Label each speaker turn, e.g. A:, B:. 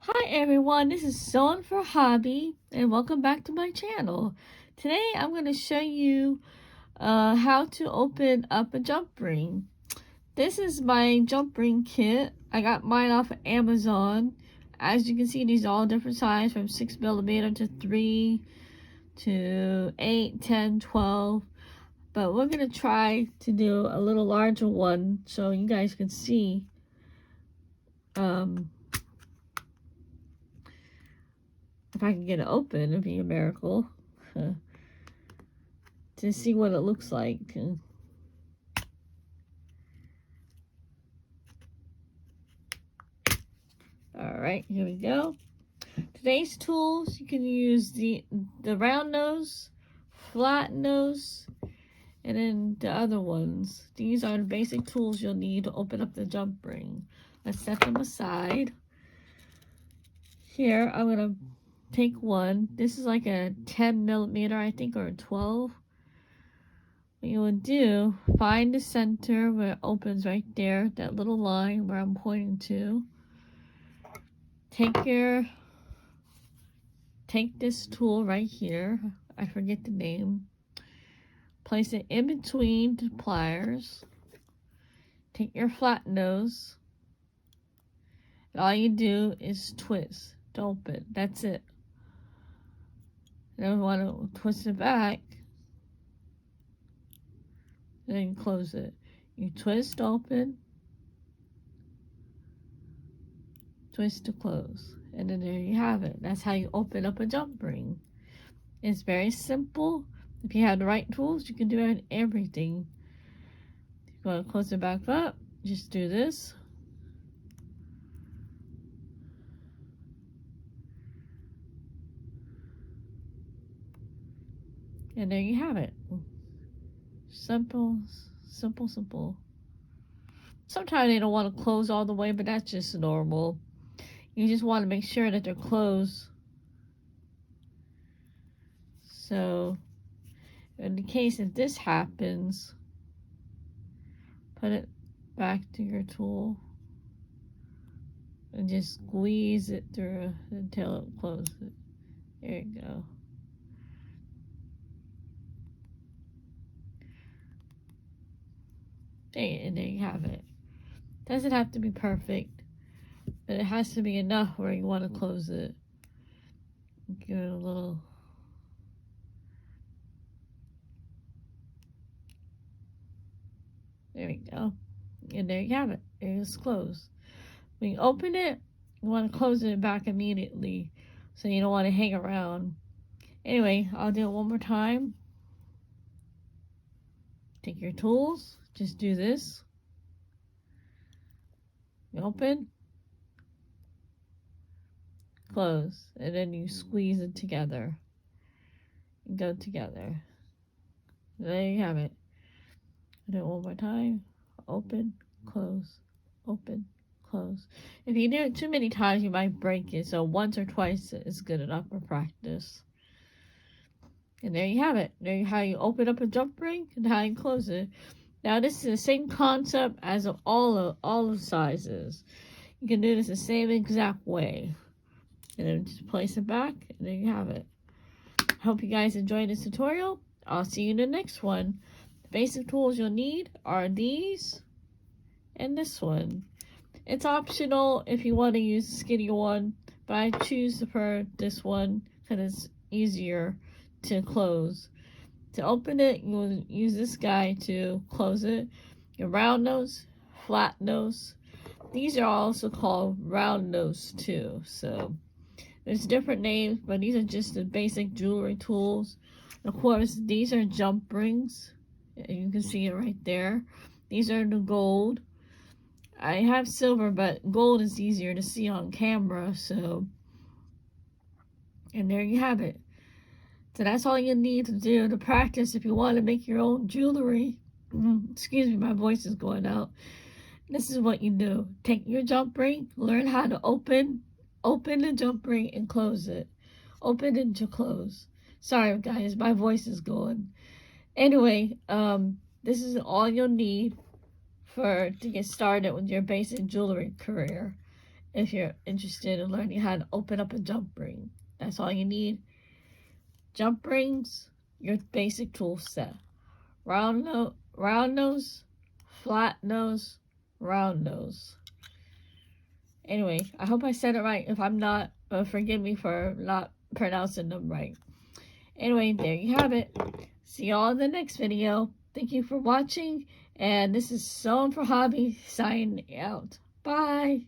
A: Hi everyone, this is Sewing for Hobby and welcome back to my channel. Today I'm going to show you how to open up a jump ring. This is my jump ring kit. I got mine off of Amazon. As you can see, these are all different sizes from 6mm to 3 to 8, 10, 12. But we're going to try to do a little larger one so you guys can see if I can get it open. It'd be a miracle. To see what it looks like. Alright, here we go. Today's tools, you can use the round nose, flat nose, and then the other ones. These are the basic tools you'll need to open up the jump ring. Let's set them aside. Here, I'm going to take one. This is like a 10mm, I think, or a 12. What you would do, find the center where it opens right there, that little line where I'm pointing to. Take this tool right here. I forget the name. Place it in between the pliers. Take your flat nose. And all you do is twist to open. That's it. Then we want to twist it back. And then close it. You twist open. Twist to close. And then there you have it. That's how you open up a jump ring. It's very simple. If you have the right tools, you can do it in everything. If you want to close it back up, just do this. And there you have it. Simple, simple, simple. Sometimes they don't want to close all the way, but that's just normal. You just want to make sure that they're closed. So, in the case if this happens, put it back to your tool and just squeeze it through until it closes. There you go. And there you have it. Doesn't have to be perfect, but it has to be enough where you want to close it. Give it a little. There we go. And there you have it. It is closed. When you open it, you want to close it back immediately, so you don't want to hang around. Anyway, I'll do it one more time. Take your tools. Just do this. You open. Close. And then you squeeze it together. And go together. There you have it. Do it one more time. Open. Close. Open. Close. If you do it too many times, you might break it. So once or twice is good enough for practice. And there you have it. There you how you open up a jump ring and how you close it. Now this is the same concept as all the sizes. You can do this the same exact way. And then just place it back, and there you have it. Hope you guys enjoyed this tutorial. I'll see you in the next one. The basic tools you'll need are these and this one. It's optional if you want to use the skinnier one, but I choose to prefer this one because it's easier to close. To open it, you will use this guy to close it. Your round nose, flat nose. These are also called round nose too. So there's different names, but these are just the basic jewelry tools. Of course, these are jump rings. You can see it right there. These are the gold. I have silver, but gold is easier to see on camera. So, and there you have it. So that's all you need to do to practice if you want to make your own jewelry. Excuse me, my voice is going out. This is what you do. Take your jump ring, learn how to open the jump ring and close it. Open and to close. Sorry guys, my voice is going. Anyway, this is all you'll need to get started with your basic jewelry career. if you're interested in learning how to open up a jump ring. That's all you need. Jump rings, your basic tool set. Round nose, flat nose, round nose. Anyway, I hope I said it right. If I'm not, forgive me for not pronouncing them right. Anyway, there you have it. See y'all in the next video. Thank you for watching. And this is Sewn for Hobby signing out. Bye.